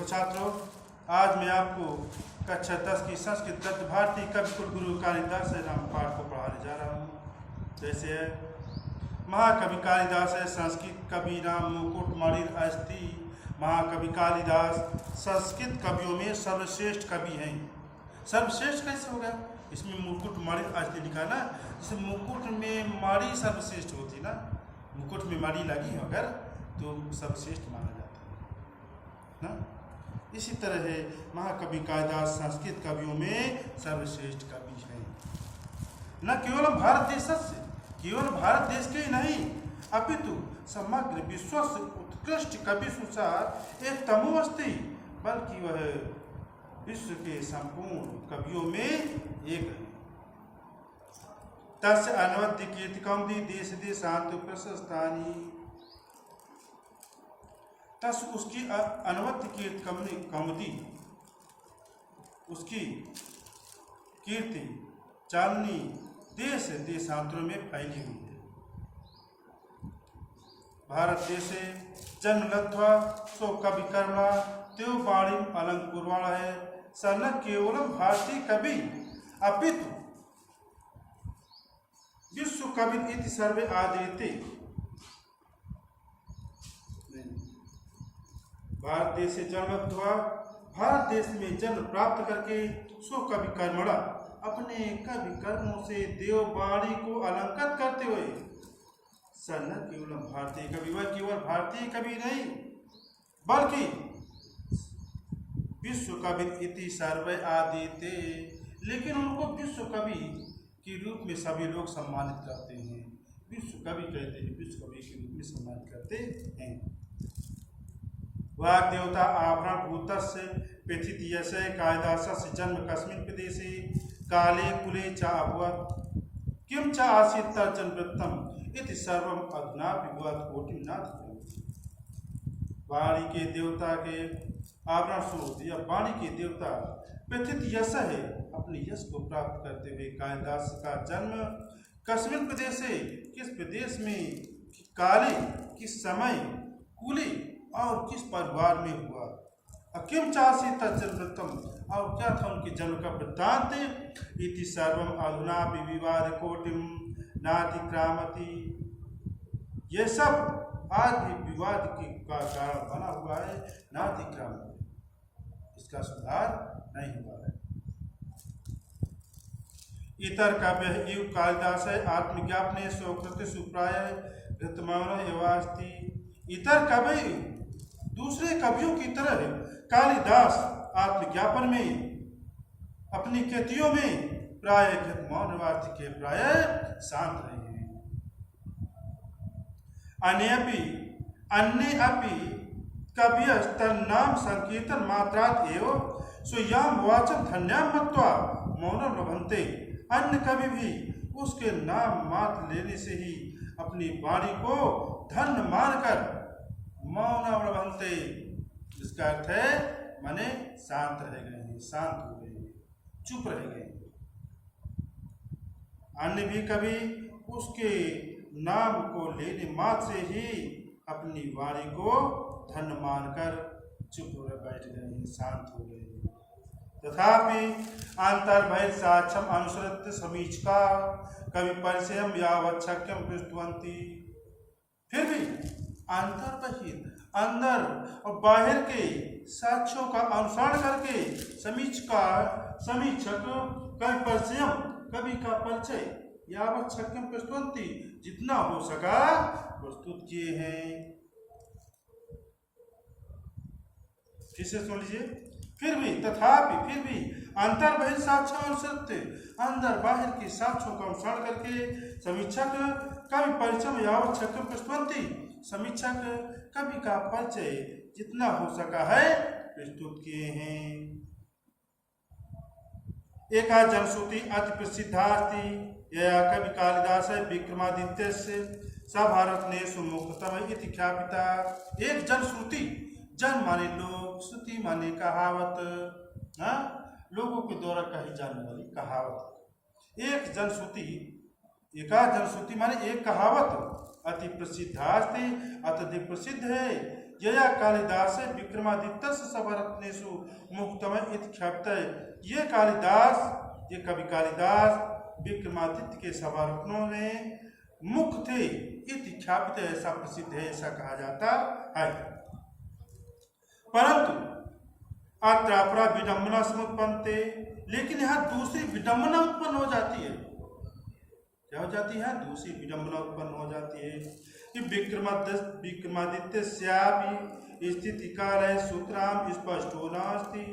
देखो छात्रों, आज मैं आपको कक्षा 10 की संस्कृत गद्य भारतीय कवि कुलगुरु कालिदास नाम पाठ को पढ़ाने जा रहा हूँ। जैसे है, महाकवि कालिदास है संस्कृत कवि नाम मुकुटमणि अस्ति। महाकवि कालिदास संस्कृत कवियों में सर्वश्रेष्ठ कवि हैं। सर्वश्रेष्ठ कैसे हो गया? इसमें मुकुटमणि अस्ति लिखा ना, जैसे मुकुट में मणि सर्वश्रेष्ठ होती ना, मुकुट में मणि लगी अगर तो सर्वश्रेष्ठ माना जाता है ना। इसी तरह है, महाकवि कालिदास संस्कृत कवियों में सर्वश्रेष्ठ कवि हैं। न केवल भारत देश से, केवल भारत देश के ही नहीं अपितु समग्र विश्व से उत्कृष्ट कवि सुसार एक तमु अस्ति, बल्कि वह विश्व के संपूर्ण कवियों में एक है। तस्य अनवद्य कीर्ति कौमुदी देश देशांत प्रशस्तानि। तस उसकी अनवद्य कीर्ति कौमुदी, उसकी कीर्ति चालनी देश देशांतरों में फैली हुई है। भारत देशे जन्म लब्ध्वा सो कवि कर्मणा त्यो वाणी अलंकुर्वाण है। स न केवलम भारतीय कवि अपितु विश्व कवि इति सर्वे आदृते। भारत देश से जन्म लब्ध्वा, भारत देश में जन्म प्राप्त करके सो कवि कर्मणा अपने कवि कर्मों से देववाणी को अलंकृत करते हुए स न केवल भारतीय कवि, वह केवल भारतीय कवि नहीं बल्कि विश्व कवि इति सर्वे आदिते, लेकिन उनको विश्व कवि के रूप में सभी लोग सम्मानित करते हैं। विश्व कवि कहते हैं, विश्व कवि के रूप में सम्मानित करते हैं। वाग देवता आभरण भूतस्य प्रथित यस्य कालिदासस्य जन्म कस्मिन् प्रदेशे काले कुले च अभवत् किं च आसीत् तज्जन्मवृत्तम् इति सर्वम् अधुनापि भवत् कोटिं नास्ति। वाणी के देवता के आभरण स्वरूप या वाणी के देवता प्रथित यश है, अपने यश को प्राप्त करते हुए कालिदास का जन्म कस्मिन् प्रदेश से, किस प्रदेश में, काले किस समय, कुले और किस परिवार में हुआ। किम चासी तज्जन्मवृत्तम, और क्या था उनके जन्म का वृत्तांत। इति सर्वम अधुनापि विवाद कोटिम नातिक्रामति, ये सब आज भी विवाद का कारण बना हुआ है। नातिक्रामति, इसका सुधार नहीं हुआ है। इतर काव्य इव कालिदास आत्मज्ञापने स्वकृत सुप्राय घृतमौन एवास्ति। इतर कवि दूसरे कवियों की तरह कालिदास आत्मज्ञापन में, अपनी कृतियों में प्राय घृतमौन के प्राय शांत रहे हैं। अन्य अपि कवियस्तन्नाम संकीर्तन मात्रात एव स्वयं वाचम धन्याम मत्वा मौनम लभन्ते। अन्य कवि भी उसके नाम मात्र लेने से ही अपनी वाणी को धन्य मानकर मौनम लभन्ते, इसका अर्थ है माने शांत रह गए हैं, शांत हो गए हैं, चुप रह गए हैं। अन्य भी कवि उसके नाम को लेने मात्र से ही अपनी वाणी को धन्य मानकर चुप हो बैठ गए हैं, शांत हो गए हैं। तथापि अंतर्बहिः साक्ष्यम अनुसृत्य समीक्षका कवि परिचयम यावत् शक्यम पृष्ठवन्ति। फिर भी अंतर्बहिः, अंदर और बाहर के साक्ष्यों का अनुसरण करके समीक्षक कवि परिचयम, कवि का परिचय यावत् शक्यम पृष्ठवन्ति, जितना हो सका प्रस्तुत किए हैं। फिर से सुन लीजिए। फिर भी तथापि, फिर भी अंतर्बहिः साक्ष्य अनुसृत्य, अंदर बाहर के साक्ष्यों का अनुसरण करके समीक्षक कवि परिचय यावत् शक्यम पृष्ठवन्ति, समीक्षक कवि का परिचय जितना हो सका है प्रस्तुत किए हैं। एका जनश्रुति अति प्रसिद्धास्ति यया कवि कालिदास विक्रमादित्यस्य स भारतनेषु मुख्यतम इति ख्यापिता। एक जनश्रुति, जन माने लोग, श्रुति माने कहावत, लोगों के द्वारा कही जाने वाली कहावत। एक जनश्रुति, एका जनश्रुति माने एक कहावत अति प्रसिद्धास्ति, अत्यधिक प्रसिद्ध है यया कालिदास विक्रमादित्यस्य सभारत्नेषु मुक्तम इति ख्याप्तः। ये कवि कालिदास विक्रमादित्य के सभारत्नों में मुख्य थे। इति ख्याप्त, ऐसा प्रसिद्ध है, ऐसा कहा जाता है। परंतु अत्रापरा विडंबना समुत्पन्नते, लेकिन यहाँ दूसरी विडंबना उत्पन्न हो जाती है। क्या हो जाती है? दूसरी विडंबना उत्पन्न हो जाती है कि विक्रमादित्य स्यापि स्थिति काल सूत्राम स्पष्टो नास्ति।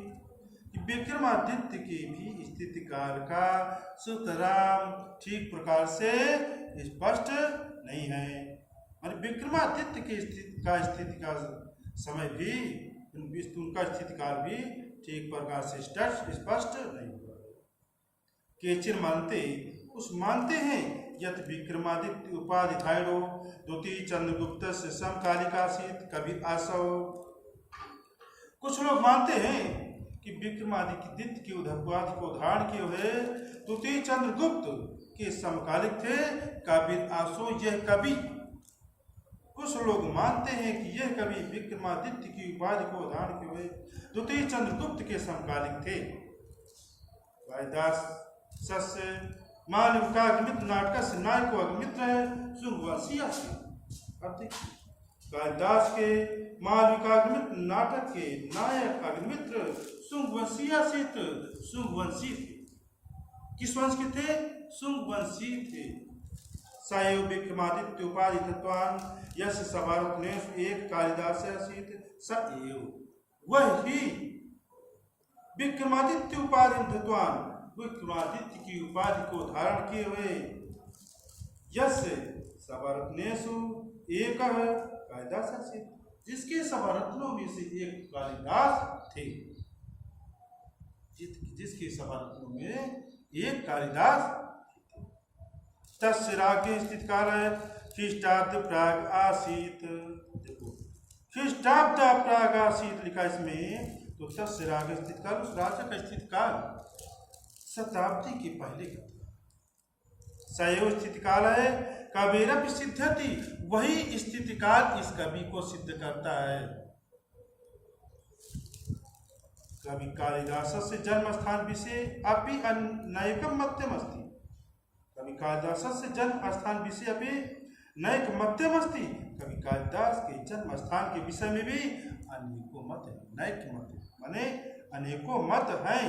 विक्रमादित्य के भी स्थिति काल का सूत्राम ठीक प्रकार से स्पष्ट नहीं है। और विक्रमादित्य के स्थिति का समय भी, उनका स्थिति काल भी ठीक प्रकार से स्पष्ट नहीं हुआ। केचिन मानते हैं यत विक्रमादित्य उपाधि धायडो द्वितीय चंद्रगुप्त से समकालिकासीत कवि आसव। कुछ लोग मानते हैं कि विक्रमादित्य की उपाधि को धारण किए हुए द्वितीय चंद्रगुप्त के समकालिक थे कबीर आसो। यह कवि, कुछ लोग मानते हैं कि यह कवि विक्रमादित्य की उपाधि को धारण किए हुए द्वितीय चंद्रगुप्त के समकालिक थे। कालिदास सस्य मालविकाग्निमित्र नाटक से नायक अग्निमित्र शुंगवंशीय। कालिदास के मालविकाग्निमित्र नाटक के नायक अग्निमित्र शुंगवंशी थे। किस वंश के थे? शुंगवंशी थे। सायो विक्रमादित्य उपाधि तत्वान यश सभारत्नेषु एक कालिदास आसीत् स एव। वह ही विक्रमादित्य उपाधि तत्वान, विक्रमादित्य की उपाधि को धारण किए हुए यश सभारत्नेषु एक कालिदास आसीत्, जिसके सभारत्नों में से एक कालिदास थे। जिसके सभारत्नों में एक कालिदास। तस्य राज्ञ स्थित काल ख्रीष्टाब्द प्राग आसीत। देखो, ख्रीष्टाब्द प्राग आसीत लिखा इसमें, तो तस्य राज्ञ स्थित काल, उस राज्य का स्थित काल शताब्दी के पहले का था। सयो स्थिति काल है कबीरप सिद्धति, वही स्थिति काल इस कवि को सिद्ध करता है। कवि कालिदास से जन्म स्थान विषय अपि नैकम मध्यम अस्ति। कवि कालिदास से जन्म स्थान विषय अपि नैक मध्यम अस्ति। कवि कालिदास के जन्म स्थान के विषय में भी अनेकों मत है। नैक मत माने अनेकों मत हैं।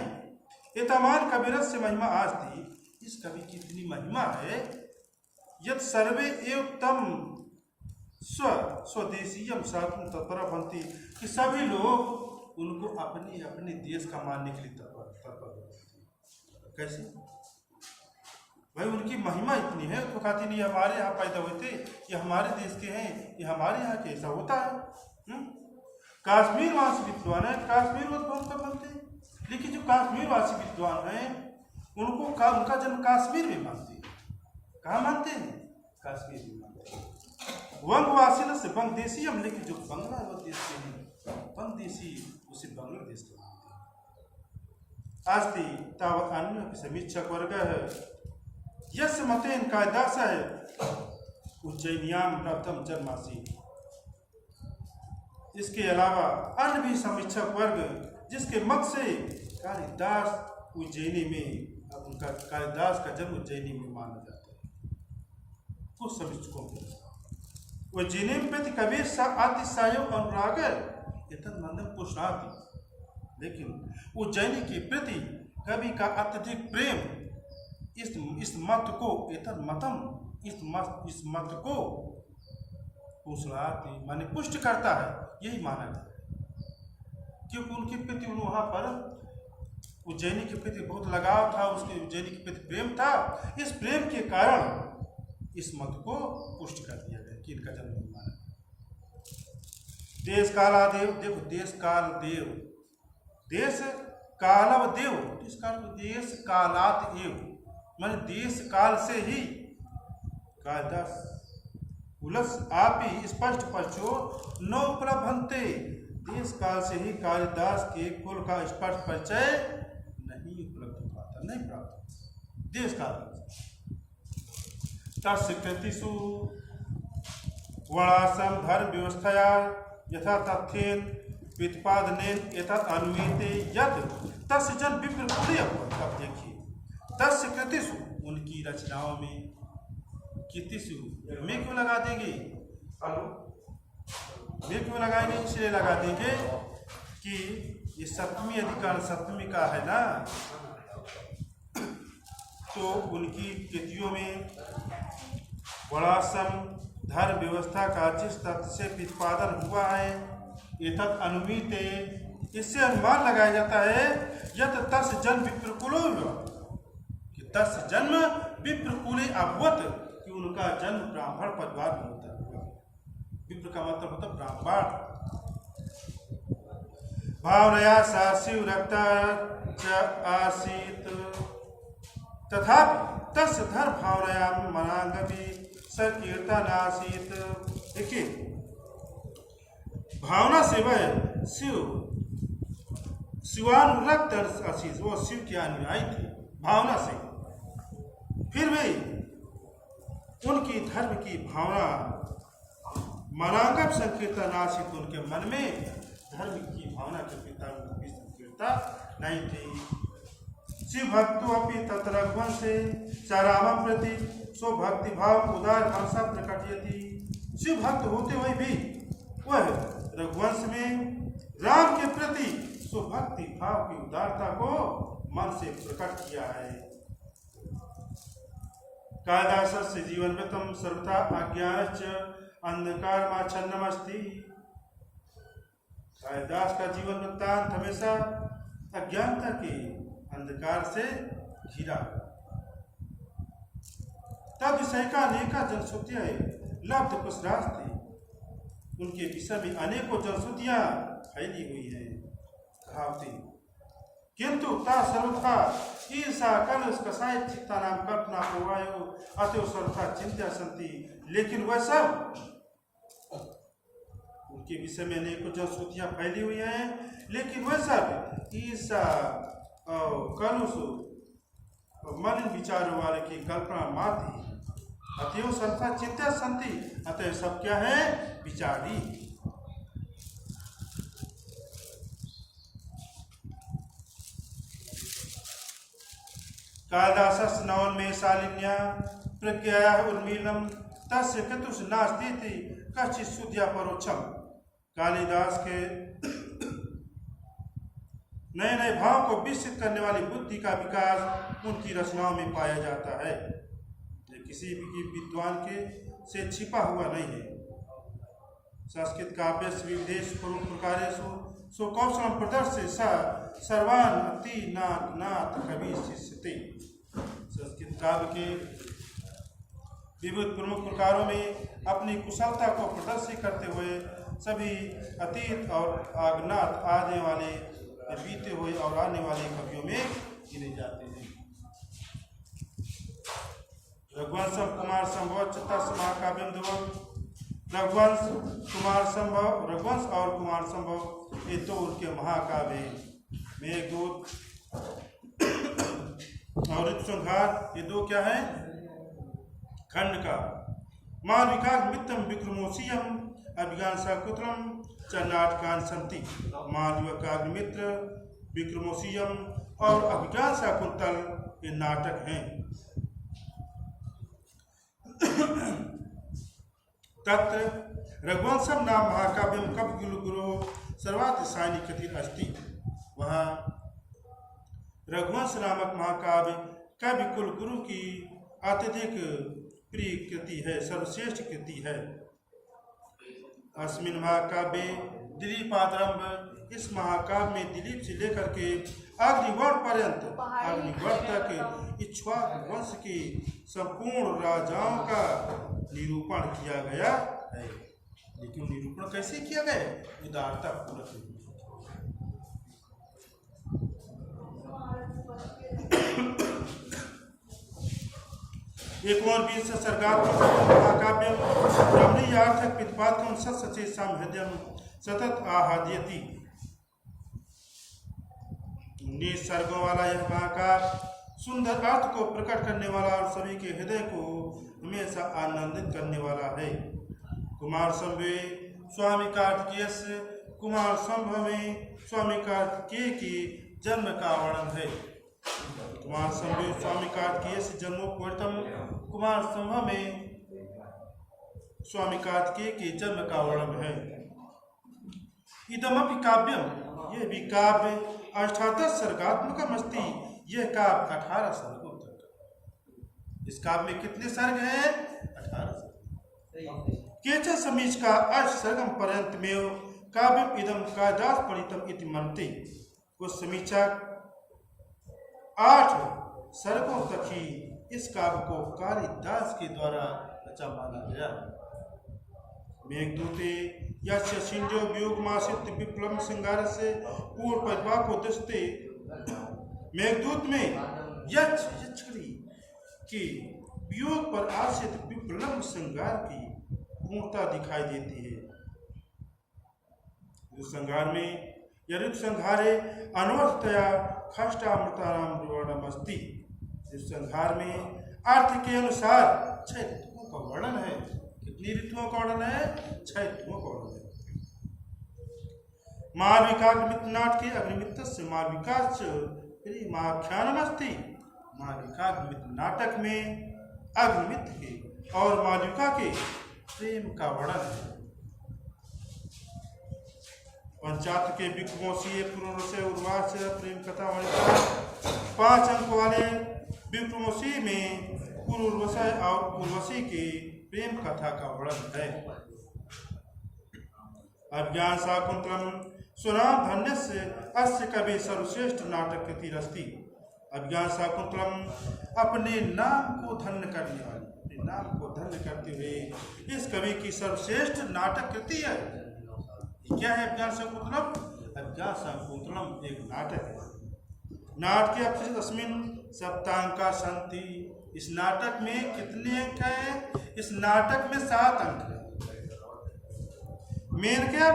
एतमान कबीरस्य महिमा आस्ति, इस कवि की इतनी महिमा है। यत सर्वे एव तम स्वदेशीयम साधु तत्पर बनती, कि सभी लोग उनको अपने अपने देश का मानने के लिए तत्पर। कैसे भाई? उनकी महिमा इतनी है तो कहती नहीं हमारे यहाँ पैदा हुए थे, ये हमारे देश के हैं, ये हमारे यहाँ के, ऐसा होता है। कश्मीर वासी विद्वान है, कश्मीर उद्भव बनते, लेकिन जो कश्मीर वासी विद्वान हैं उनका जन्म कश्मीर में मानते हैं। कहाँ मानते हैं? कश्मीर में मानते हैं। वंगवासी न से बंगदेशी हम, लेकिन जो बांग्लादेश के हैं बंगदेशी उसे बांग्लादेश के मानते हैं। आस्ति तावत अन्य की समीक्षक वर्ग है। यस मतेन कालिदास है उज्जैनियाम प्रथम जन्मासी। इसके अलावा अन्य भी समीक्षक वर्ग जिसके मत से कालिदास उज्जैनी में, अब उनका कालिदास का जन्म उज्जैनी में माना जाता है। कुछ समीक्षकों को उज्जैनी प्रति कबीर अतिशयो अनुराग मंदन पुष्णाति, लेकिन उज्जैनी के प्रति कवि का अत्यधिक प्रेम इस मत को इस मत को पुष्णाति माने पुष्ट करता है, यही माना जाता है। क्योंकि उनके प्रति वहाँ पर उज्जैनी के प्रति बहुत लगाव था, उसके उज्जैनी के प्रति प्रेम था। इस प्रेम के कारण इस मत को पुष्ट कर दिया गया कि इनका जन्म नहीं माना। देश कालादेव, देखो देश काल देव, देश कालव देव, इस काल को देश कालात एव माने देश काल से ही कालिदास उलस आप ही स्पष्ट पक्षो न उपलब्धते। देश काल से ही कालिदास के कुल का स्पष्ट परिचय नहीं उपलब्ध पाता, नहीं प्राप्त। देश काल तस्य कृतिषु वर्णाश्रम धर्म व्यवस्थाया यथा तथ्येन व्युत्पादनेन एतत् अन्विते यत् तस्य जन विप्रकुले अभवत्। अब देखिए, तस्य कृतिषु, उनकी रचनाओं में, कृतिषु में क्यों लगा देंगे, में क्यों लगाएंगे, इसलिए लगा देंगे कि ये सप्तमी अधिकरण सप्तमी का है ना, तो उनकी कृतियों में वर्णाश्रम धर्म व्यवस्था का जिस तथ्य से प्रतिपादन हुआ है, एतत् अनुमीत, इससे अनुमान लगाया जाता है यत तस्य जन्म विप्रकुलो, कि तस्य जन्म विप्रकुले अभवत, कि उनका जन्म ब्राह्मण परिवार में होता है। विप्र का मतलब होता है ब्राह्मण। भावनया साशिव रक्ता च आसीत तथापि तस्य धर्म भावनया मनांगभी सकीर्तन आसीत। देखिए, भावना से वह शिवानुरक्त आशीष, वो शिव की अनुयायी थी भावना से, फिर भी उनकी धर्म की भावना मनांगम संकीर्तन आशीत, उनके मन में धर्म की भावना के पिता की संकीर्ता नहीं थी। शिव भक्तो अपि तत् रघुवंशे च रामं प्रति सो भक्ति भाव उदार मनसा प्रकटयति। शिव भक्त होते हुए भी वह रघुवंश में राम के प्रति सो भक्ति भाव की उदारता को मन से प्रकट किया है। कालिदासस्य जीवनवृत्तं सर्वथा अज्ञानश्च अंधकारमाच्छन्नमस्ति। कालिदास का जीवन वृत्तांत हमेशा अज्ञानता के अंधकार से घिरा। तब विषय का अनेका जनश्रुतियां लब्ध पुष्टराज थे, उनके विषय में अनेकों जनश्रुतियां फैली हुई है, कहावतें, किंतु ता सर्वथा ईर्षा कलश कसाय चित्ता नाम कल्पना प्रवायो अतः सर्वथा चिंता संति। लेकिन वह सब, उनके विषय में अनेकों जनश्रुतियां फैली हुई हैं, लेकिन वह सब ईर्षा कलुष मलिन विचारों वाले की कल्पना मात्र ही। अतएव सर्वथा चिंता संति, अतः सब क्या है, विचारी। कालिदासस् नवोन्मेष शालिन्या प्रज्ञायाः उन्मीलनं तस्य क्रतुष नास्तीति कश्चित् शुद्ध्या परोक्षम। कालिदास के नए नए भाव को विकसित करने वाली बुद्धि का विकास उनकी रचनाओं में पाया जाता है। ये किसी भी विद्वान के से छिपा हुआ नहीं है। संस्कृत काव्यस्य विविधेषु प्रकारेषु स्वकौशलं प्रदर्श्य सर्वान् अति नाथ कवि शिष्यते। संस्कृत काव्य के विविध प्रमुख प्रकारों में अपनी कुशलता को प्रदर्शित करते हुए सभी अतीत और अज्ञात आने वाले, बीते हुए और आने वाले कवियों में गिने जाते हैं। रघुवंश कुमार संभव चतुर्थ महाकाव्यम ध्रुवम। रघुवंश और कुमार संभव ये तो उनके महाकाव्य, मेघदूत और ऋतुसंहार, ये दो क्या है, खंड का। मालविका मित्रम विक्रमोषियम अभिज्ञानसा कुत्रम च नाटकान संति। मालविका मित्र, विक्रमोषियम और अभिज्ञानसा कुंतल ये नाटक हैं। तत्र रघुवंशम नाम महाकाव्यम कवि गुरु सर्वातिशायनी कथित अस्ति। वहाँ रघुवंश नामक महाकाव्य कवि कुल गुरु की अत्यधिक प्रिय कृति है, सर्वश्रेष्ठ कृति है। अस्मिन् महाकाव्ये दिलीपादरंभ, इस महाकाव्य में दिलीप से लेकर के अग्निवर्ण पर्यंत, अग्निवर्ण तक इक्ष्वाकु वंश के संपूर्ण राजाओं का निरूपण किया गया है। लेकिन निरूपण कैसे किया गया? उदारता पूर्वक। एकोनविंश सर्गात्मक महाकाव्यम रमणीयार्थक प्रतिपादकं सत्सचे सामहृदयं सतत आहाद्यति। 19 सर्गों वाला यह महाकाव्य सुंदर अर्थ को प्रकट करने वाला और सभी के हृदय को हमेशा आनंदित करने वाला है। कुमार संभव स्वामी कार्तिकेय से कुमार संभव में स्वामी कार्तिकेय के जन्म का वर्णन है। कुमार संभव स्वामी कार्तिकेय से जन्मोपवर्तम कुमार संभव में स्वामी कार्तिकेय के जन्म का वर्णन है। इदमपि काव्यम, यह भी काव्य 18 सर्गात्मकमस्ति, यह काव्य 18 सर्गों तक। इस काव्य में कितने सर्ग हैं? 18 सर्ग। केचन समीच का अष्टसर्गम पर्यंतमेव काव्यम इदम कालिदास प्रणीतम इति मन्ते। कुछ समीक्षक 8 सर्गों तक ही इस काव्य को कालिदास के द्वारा रचा माना गया। मेघदूते यस्य सिंधो वियोगमासित विप्लव श्रृंगारस्य पूर्ण परिपाको दृष्टे। मेघदूत में यक्षरी की वियोग पर आश्रित विप्लव श्रृंगार की पूर्णता दिखाई देती है। ऋतु संहार में या ऋतु संहारे अनवर्थतया खष्टामृतानाम वर्णमस्ति। ऋतु संहार में अर्थ के अनुसार 6 ऋतुओं का वर्णन है। कितनी ऋतुओं का वर्णन है? 6 ऋतुओं का वर्णन है। मालविकाग्निमित्र नाटके अग्निमित्रस्य मालविकाश्च प्रेमाख्यानमस्ति। मालविकाग्निमित्र नाटक में अग्निमित्र के और मालविका के प्रेम का वर्णन है। पंचात्र के विक्रमोशीय पुनर्वसय उर्वास प्रेम कथा वर्णिका। 5 अंक वाले विक्रमोशी में पुनर्वसय और उर्वशी के प्रेम कथा का वर्णन है। अभिज्ञान शाकुंतलम स्वनाम धन्यस्य अस्य कवि सर्वश्रेष्ठ नाटक कृतिरस्ति। अभिज्ञान शाकुंतलम अपने नाम को धन्य करने वाली, अपने नाम को धन्य करते हुए इस कवि की सर्वश्रेष्ठ नाटक कृति है। क्या है अभिज्ञान शाकुंतलम? अभिज्ञान शाकुंतलम एक नाटक है। नाटके अपचित अस्मिन् सप्तांका सन्ति। इस नाटक में कितने अंक हैं? इस नाटक में 7 अंक हैं। मेनकया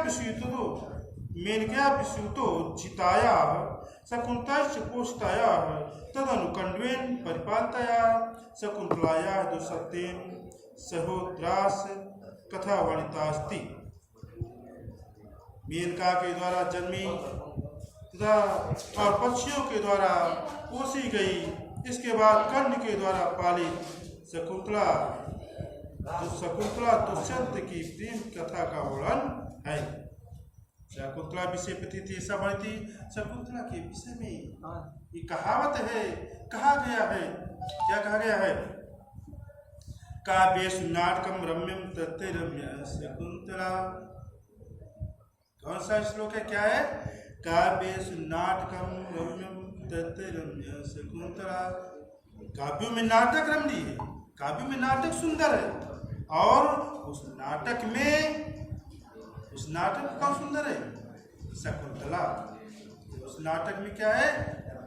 विस्यूतो जिताया शकुंतलस्य कोष्ठाया तदनुकण्ड्वेन परिपालतया शकुंतलाया दुःसत्येन सहोदरास कथा वर्णितास्ति। मेनका के द्वारा जन्मी तथा और पक्षियों के द्वारा पोसी गई, इसके बाद कर्ण के द्वारा पालित शकुंतला दुष्यंत की प्रेम कथा का वर्णन है। शकुंतला विषय प्रतीति ऐसा बनी थी। शकुंतला के विषय में ये कहावत है, कहा गया है। क्या कहा गया है? काव्येषु नाटकम रम्यम तत्ते रम्य शकुंतला। कौन सा श्लोक है? क्या है? काव्येषु नाटकम रम्यम तत्ते रम्य शकुंतला। काव्यों में नाटक रमणीय है, काव्यों में नाटक सुंदर है। और उस नाटक कौन सुंदर है? शकुंतला। उस नाटक में क्या है?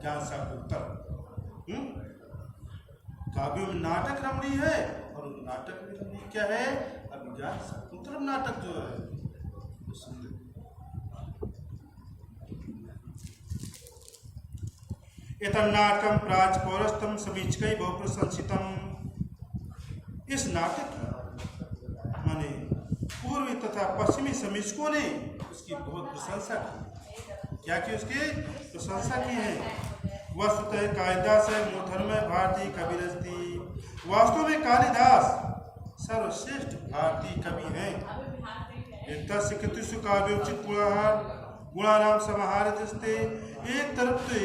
ज्ञान शाकुंतल। काव्यों में नाटक रमणीय है और उस नाटक में रमणीय क्या है? अभिज्ञान शाकुंतलम नाटक जो है वो सुंदर। एतन्नाटकम प्राच पौरस्तम समीक्षकै बहुप्रशंसितम। इस नाटक की माने पूर्वी तथा पश्चिमी समीक्षकों ने उसकी बहुत प्रशंसा की। क्या कि उसकी प्रशंसा की है। वस्तुतः कालिदास मूर्धन्य भारतीय कविरस्ति। वास्तव में कालिदास सर्वश्रेष्ठ भारतीय कवि हैं। एक कृतिषु काव्योचित गुणानाम समाहार दृष्टे। एक तरफ से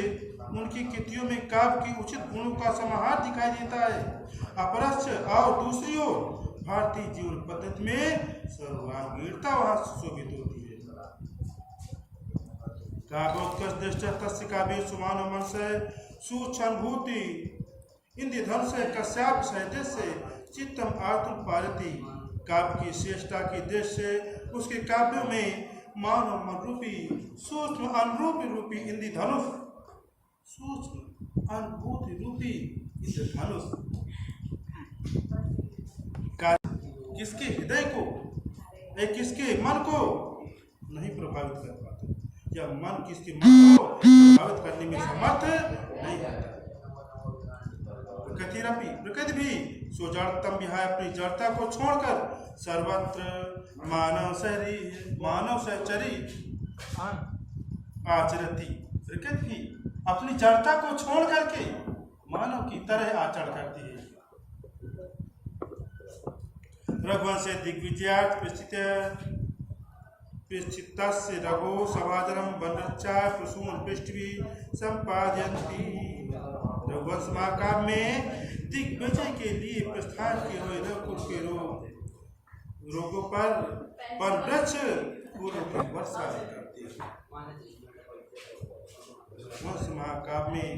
उनकी कृतियों में काव्य की उचित गुणों का समाहार दिखाई देता है, अपरश्च और दूसरी ओर भारतीय जीवन पद्धति में सर्वांगीणता वहां सुशोभित होती है। काव्योत्कर्ष दृष्टि तस्य काव्य सुमानो मनसय सूक्ष्मभूति इंद्र धनुष कश्यप सहदेश चित्तम आतुर पारती। काव्य की श्रेष्ठता की दृष्टि से उसके काव्यों में मानव मन रूपी सूक्ष्म अनुरूपी रूपी इंद्र धनुष, सूक्ष्म अनुभूति रूपी इंद्र धनुष किसके हृदय को किसके मन को नहीं प्रभावित कर पाता, या मन किसके मन को प्रभावित करने में समर्थ नहीं होता। प्रकृति भी सो जड़तम विहाय अपनी जड़ता को छोड़कर सर्वत्र मानव सहचरी आचरती प्रकृति अपनी जड़ता को छोड़ करके मानव की तरह आचरण करती है। रघुवंशे दिग्विजयार्थ पृष्ठितस्य रघो समादरम वनरक्षा प्रसून पृष्ठवी संपादयन्ति। रघुवंश महाकाव्य में दिग्विजय के लिए प्रस्थान किए हुए रघुकुल के रोगों पर वृक्ष फूलों की वर्षा करते हैं। रघुवंश महाकाव्य में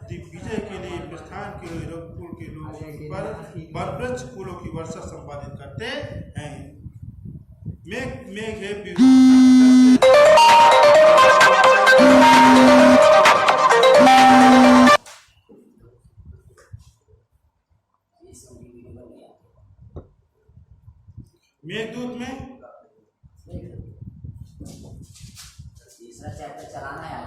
दिग्विजय के लिए प्रस्थान किए हुए रघुकुल के लोगों पर वृक्ष फूलों की वर्षा संपादित करते हैं। मेघ मेघदूत में तीसरा चैप्टर चलाना है।